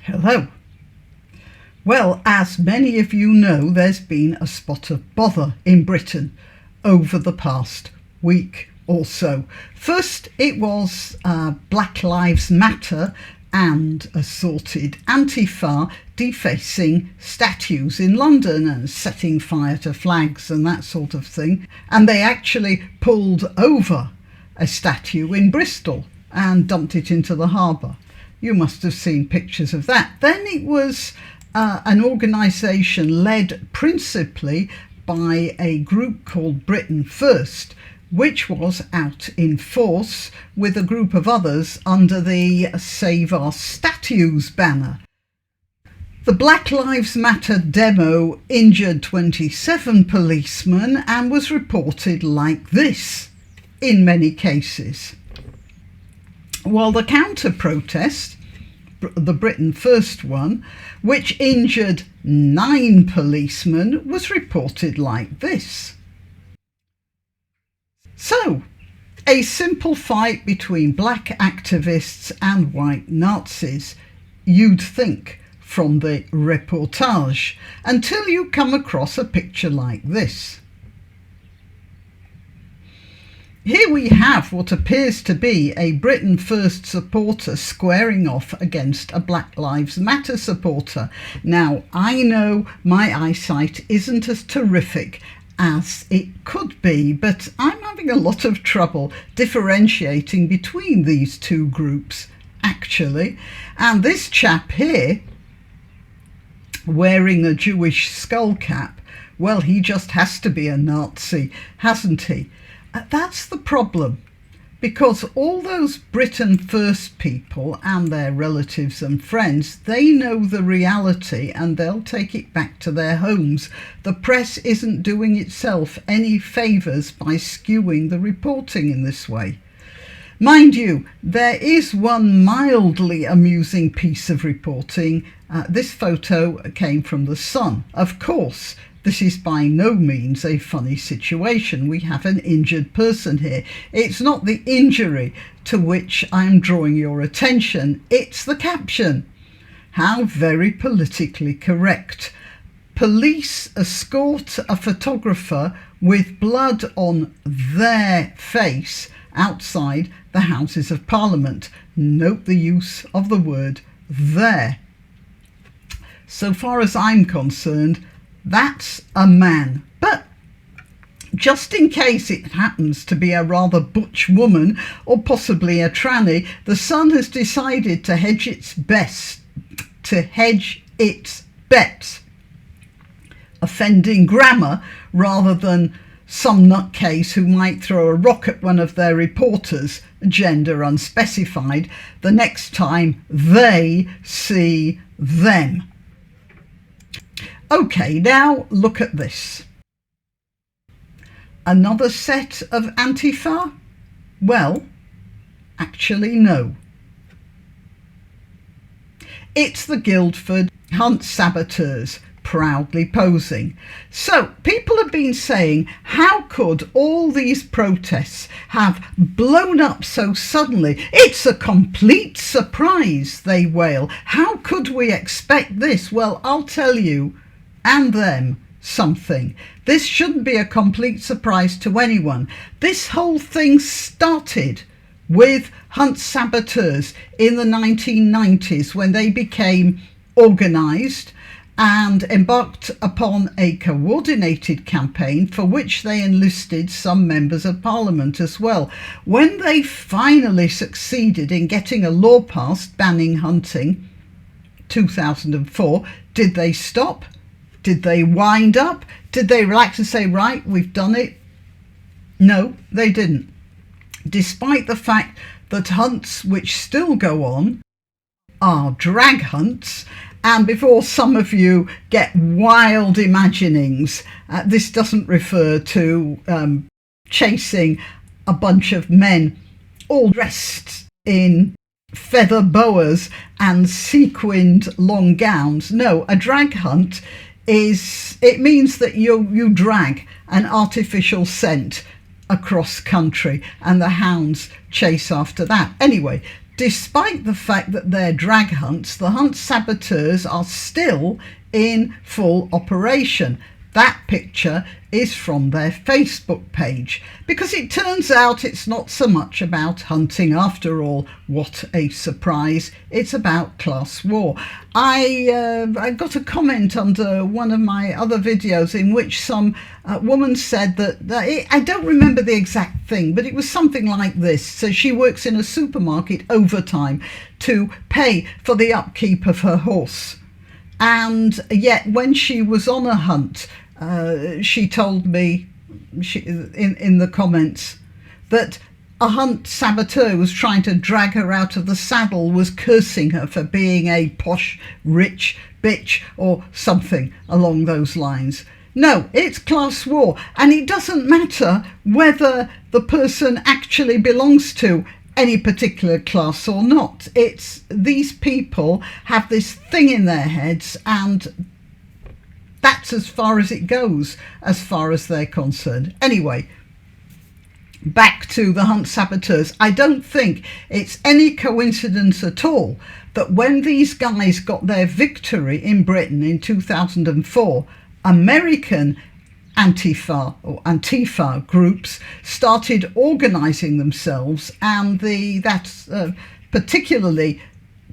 Hello. Well, as many of you know, there's been a spot of bother in Britain over the past week or so. First, it was Black Lives Matter and assorted Antifa defacing statues in London and setting fire to flags and that sort of thing. And they actually pulled over a statue in Bristol and dumped it into the harbour. You must have seen pictures of that. Then it was an organisation led principally by a group called Britain First, which was out in force with a group of others under the Save Our Statues banner. The Black Lives Matter demo injured 27 policemen and was reported like this in many cases. While the counter-protest, the Britain First one, which injured 9 policemen, was reported like this. So, a simple fight between black activists and white Nazis, you'd think from the reportage, until you come across a picture like this. Here we have what appears to be a Britain First supporter squaring off against a Black Lives Matter supporter. Now, I know my eyesight isn't as terrific as it could be, but I'm having a lot of trouble differentiating between these two groups, actually. And this chap here, wearing a Jewish skull cap, well, he just has to be a Nazi, hasn't he? That's the problem, because all those Britain First people and their relatives and friends, they know the reality and they'll take it back to their homes. The press isn't doing itself any favours by skewing the reporting in this way. Mind you, there is one mildly amusing piece of reporting. This photo came from The Sun. Of course, this is by no means a funny situation. We have an injured person here. It's not the injury to which I'm drawing your attention, it's the caption. How very politically correct. Police escort a photographer with blood on their face outside the Houses of Parliament. Note the use of the word their. So far as I'm concerned, that's a man. But just in case it happens to be a rather butch woman or possibly a tranny, The Sun has decided to hedge its bets, offending grammar rather than some nutcase who might throw a rock at one of their reporters, gender unspecified, the next time they see them. Okay, now look at this. Another set of Antifa? Well, actually no. It's the Guildford Hunt saboteurs proudly posing. So people have been saying, how could all these protests have blown up so suddenly? It's a complete surprise, they wail. How could we expect this? Well, I'll tell you and them something. This shouldn't be a complete surprise to anyone. This whole thing started with Hunt saboteurs in the 1990s when they became organised and embarked upon a coordinated campaign for which they enlisted some members of Parliament as well. When they finally succeeded in getting a law passed banning hunting, 2004, did they stop? Did they wind up? Did they relax and say, right, we've done it? No, they didn't. Despite the fact that hunts which still go on are drag hunts, and before some of you get wild imaginings, this doesn't refer to chasing a bunch of men all dressed in feather boas and sequined long gowns. No, a drag hunt it means that you drag an artificial scent across country and the hounds chase after that. Anyway, despite the fact that they're drag hunts, the hunt saboteurs are still in full operation. That picture is from their Facebook page, because it turns out it's not so much about hunting after all. What a surprise. It's about class war. I got a comment under one of my other videos in which some woman said that I don't remember the exact thing, but it was something like this. So she works in a supermarket overtime to pay for the upkeep of her horse. And yet when she was on a hunt, she told me in the comments that a hunt saboteur was trying to drag her out of the saddle, was cursing her for being a posh, rich bitch or something along those lines. No, it's class war, and it doesn't matter whether the person actually belongs to any particular class or not. It's these people have this thing in their heads, and that's as far as it goes, as far as they're concerned. Anyway, back to the hunt saboteurs. I don't think it's any coincidence at all that when these guys got their victory in Britain in 2004, American Antifa groups started organising themselves, and that's particularly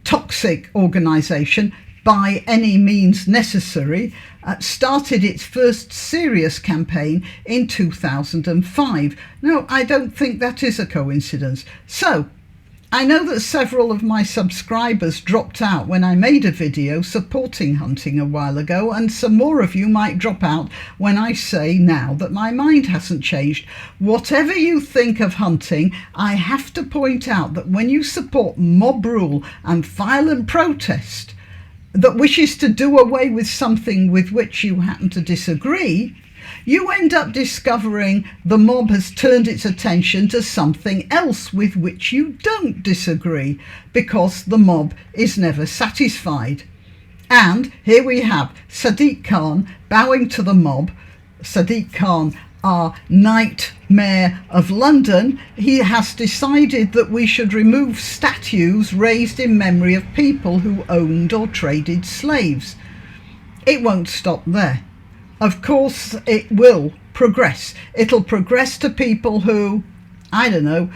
toxic organisation, By Any Means Necessary, started its first serious campaign in 2005. No, I don't think that is a coincidence. So, I know that several of my subscribers dropped out when I made a video supporting hunting a while ago, and some more of you might drop out when I say now that my mind hasn't changed. Whatever you think of hunting, I have to point out that when you support mob rule and violent protest that wishes to do away with something with which you happen to disagree, you end up discovering the mob has turned its attention to something else with which you don't disagree, because the mob is never satisfied. And here we have Sadiq Khan bowing to the mob. Sadiq Khan, our Knight Mayor of London, he has decided that we should remove statues raised in memory of people who owned or traded slaves. It won't stop there. Of course, it will progress. It'll progress to people who, I don't know,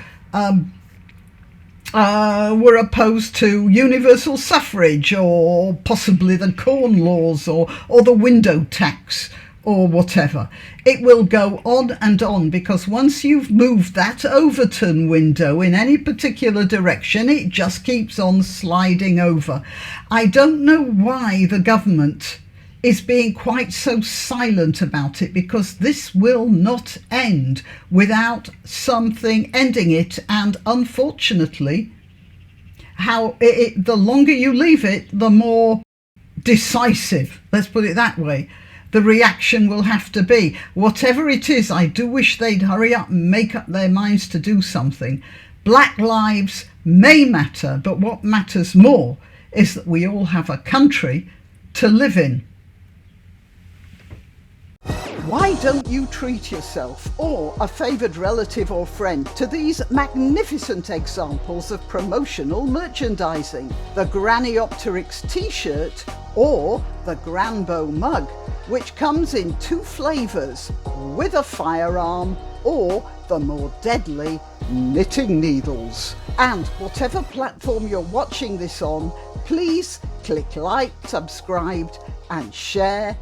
were opposed to universal suffrage, or possibly the Corn Laws, or the window tax, or whatever. It will go on and on, because once you've moved that Overton window in any particular direction, it just keeps on sliding over. I don't know why the government is being quite so silent about it, because this will not end without something ending it. And unfortunately, the longer you leave it, the more decisive, let's put it that way, the reaction will have to be. Whatever it is, I do wish they'd hurry up and make up their minds to do something. Black lives may matter, but what matters more is that we all have a country to live in. Why don't you treat yourself or a favoured relative or friend to these magnificent examples of promotional merchandising? The Graniopteryx t-shirt or the Granbo mug, which comes in 2 flavours, with a firearm or the more deadly knitting needles. And whatever platform you're watching this on, please click like, subscribe and share.